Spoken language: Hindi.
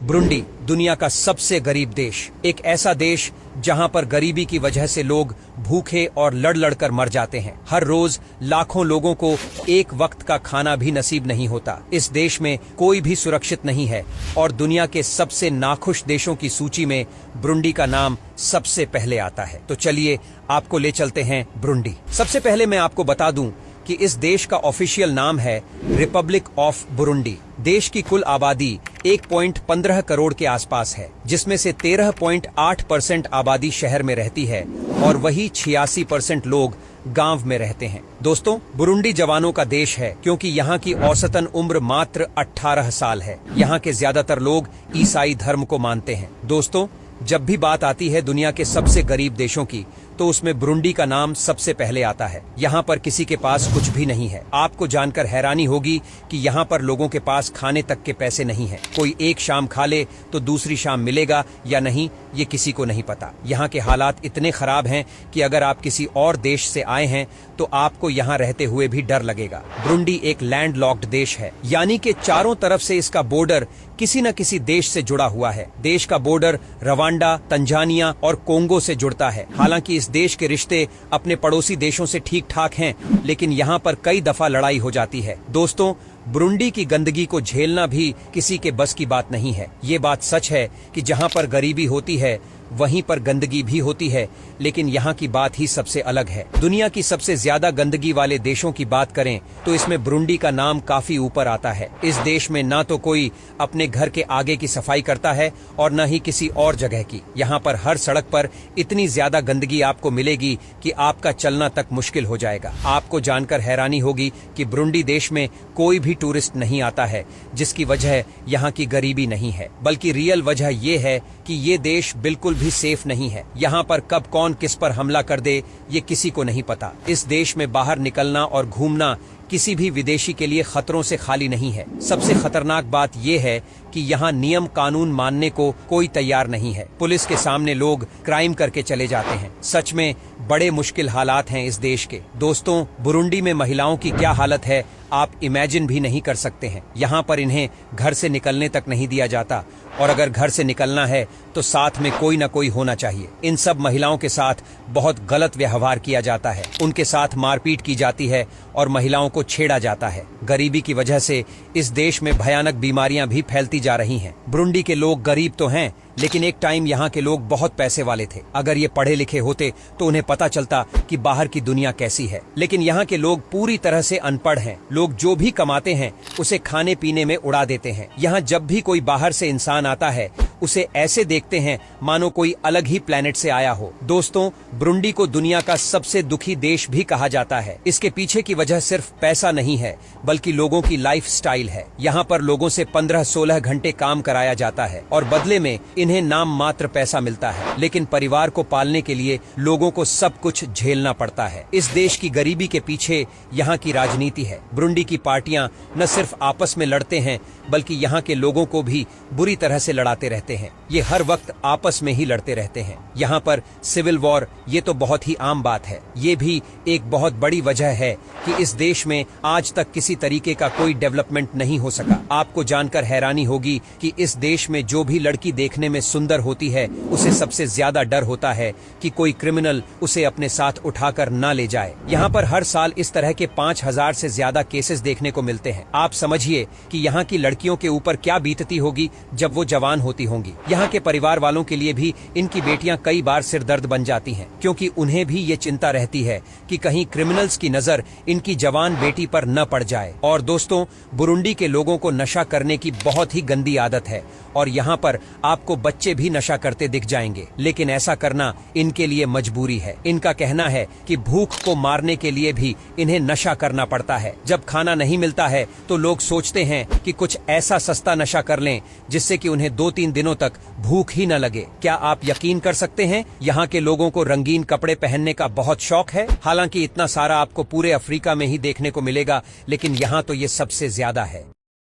ब्रुंडी दुनिया का सबसे गरीब देश, एक ऐसा देश जहां पर गरीबी की वजह से लोग भूखे और लड़ लड़कर मर जाते हैं। हर रोज लाखों लोगों को एक वक्त का खाना भी नसीब नहीं होता। इस देश में कोई भी सुरक्षित नहीं है और दुनिया के सबसे नाखुश देशों की सूची में ब्रुंडी का नाम सबसे पहले आता है। तो चलिए आपको ले चलते हैं ब्रुंडी। सबसे पहले मैं आपको बता दूं कि इस देश का ऑफिशियल नाम है रिपब्लिक ऑफ बुरुंडी। देश की कुल आबादी 1.15 करोड़ के आसपास है, जिसमें से 13.8% आबादी शहर में रहती है और वही 86% लोग गांव में रहते हैं। दोस्तों, बुरुंडी जवानों का देश है क्योंकि यहाँ की औसतन उम्र मात्र 18 साल है। यहाँ के ज्यादातर लोग ईसाई धर्म को मानते हैं। दोस्तों, जब भी बात आती है दुनिया के सबसे गरीब देशों की, तो उसमें ब्रुंडी का नाम सबसे पहले आता है। यहाँ पर किसी के पास कुछ भी नहीं है। आपको जानकर हैरानी होगी कि यहाँ पर लोगों के पास खाने तक के पैसे नहीं हैं। कोई एक शाम खा ले तो दूसरी शाम मिलेगा या नहीं, ये किसी को नहीं पता। यहाँ के हालात इतने खराब हैं कि अगर आप किसी और देश से आए हैं तो आपको यहाँ रहते हुए भी डर लगेगा। ब्रुंडी एक लैंड लॉक्ड देश है, यानी कि चारों तरफ से इसका बॉर्डर किसी न किसी देश से जुड़ा हुआ है। देश का बॉर्डर रवांडा, तंजानिया और कोंगो से जुड़ता है। हालांकि इस देश के रिश्ते अपने पड़ोसी देशों से ठीक ठाक हैं, लेकिन यहाँ पर कई दफा लड़ाई हो जाती है। दोस्तों, ब्रुंडी की गंदगी को झेलना भी किसी के बस की बात नहीं है। ये बात सच है कि जहाँ पर गरीबी होती है वहीं पर गंदगी भी होती है, लेकिन यहाँ की बात ही सबसे अलग है। दुनिया की सबसे ज्यादा गंदगी वाले देशों की बात करें तो इसमें ब्रुंडी का नाम काफी ऊपर आता है। इस देश में ना तो कोई अपने घर के आगे की सफाई करता है और न ही किसी और जगह की। यहाँ पर हर सड़क पर इतनी ज्यादा गंदगी आपको मिलेगी कि आपका चलना तक मुश्किल हो जाएगा। आपको जानकर हैरानी होगी कि ब्रुंडी देश में कोई भी टूरिस्ट नहीं आता है, जिसकी वजह यहाँ की गरीबी नहीं है, बल्कि रियल वजह ये है कि ये देश बिल्कुल भी सेफ नहीं है। यहाँ पर कब कौन किस पर हमला कर दे ये किसी को नहीं पता। इस देश में बाहर निकलना और घूमना किसी भी विदेशी के लिए खतरों से खाली नहीं है। सबसे खतरनाक बात यह है कि यहाँ नियम कानून मानने को कोई तैयार नहीं है। पुलिस के सामने लोग क्राइम करके चले जाते हैं। सच में बड़े मुश्किल हालात हैं इस देश के। दोस्तों, बुरुंडी में महिलाओं की क्या हालत है आप इमेजिन भी नहीं कर सकते हैं। यहाँ पर इन्हें घर से निकलने तक नहीं दिया जाता और अगर घर से निकलना है तो साथ में कोई न कोई होना चाहिए। इन सब महिलाओं के साथ बहुत गलत व्यवहार किया जाता है। उनके साथ मारपीट की जाती है और महिलाओं को छेड़ा जाता है। गरीबी की वजह से इस देश में भयानक बीमारियां भी फैलती जा रही हैं। ब्रुंडी के लोग गरीब तो हैं, लेकिन एक टाइम यहाँ के लोग बहुत पैसे वाले थे। अगर ये पढ़े लिखे होते तो उन्हें पता चलता कि बाहर की दुनिया कैसी है। लेकिन यहाँ के लोग पूरी तरह से अनपढ़ हैं। लोग जो भी कमाते हैं उसे खाने पीने में उड़ा देते हैं। यहाँ जब भी कोई बाहर से इंसान आता है उसे ऐसे देखते हैं मानो कोई अलग ही प्लेनेट से आया हो। दोस्तों, ब्रुंडी को दुनिया का सबसे दुखी देश भी कहा जाता है। इसके पीछे की वजह सिर्फ पैसा नहीं है, बल्कि लोगों की लाइफ स्टाइल है। यहाँ पर लोगों से 15-16 घंटे काम कराया जाता है और बदले में इन्हें नाम मात्र पैसा मिलता है। लेकिन परिवार को पालने के लिए लोगों को सब कुछ झेलना पड़ता है। इस देश की गरीबी के पीछे यहाँ की राजनीति है। ब्रुंडी की पार्टियां न सिर्फ आपस में लड़ते हैं, बल्कि यहाँ के लोगों को भी बुरी तरह से लड़ाते रहते हैं। ये हर वक्त आपस में ही लड़ते रहते हैं। यहाँ पर सिविल वॉर ये तो बहुत ही आम बात है। ये भी एक बहुत बड़ी वजह है कि इस देश में आज तक किसी तरीके का कोई डेवलपमेंट नहीं हो सका। आपको जानकर हैरानी होगी कि इस देश में जो भी लड़की देखने में सुंदर होती है उसे सबसे ज्यादा डर होता है कि कोई क्रिमिनल उसे अपने साथ उठाकर ना ले जाए। यहाँ पर हर साल इस तरह के 5000 से ज्यादा केसेस देखने को मिलते हैं। आप समझिए कि यहाँ की लड़कियों के ऊपर क्या बीतती होगी जब वो जवान होती होंगी। यहाँ के परिवार वालों के लिए भी इनकी बेटियां कई बार सिरदर्द बन जाती हैं, क्योंकि उन्हें भी ये चिंता रहती है कि कहीं क्रिमिनल्स की नजर इनकी जवान बेटी पर न पड़ जाए। और दोस्तों, बुरुंडी के लोगों को नशा करने की बहुत ही गंदी आदत है और यहाँ पर आपको बच्चे भी नशा करते दिख जाएंगे, लेकिन ऐसा करना इनके लिए मजबूरी है। इनका कहना है कि भूख को मारने के लिए भी इन्हें नशा करना पड़ता है। जब खाना नहीं मिलता है तो लोग सोचते हैं कि कुछ ऐसा सस्ता नशा कर लें जिससे कि उन्हें 2-3 दिनों तक भूख ही न लगे। क्या आप यकीन कर सकते हैं, यहाँ के लोगों को रंगीन कपड़े पहनने का बहुत शौक है। हालांकि इतना सारा आपको पूरे अफ्रीका में ही देखने को मिलेगा, लेकिन यहाँ तो ये सबसे ज्यादा है।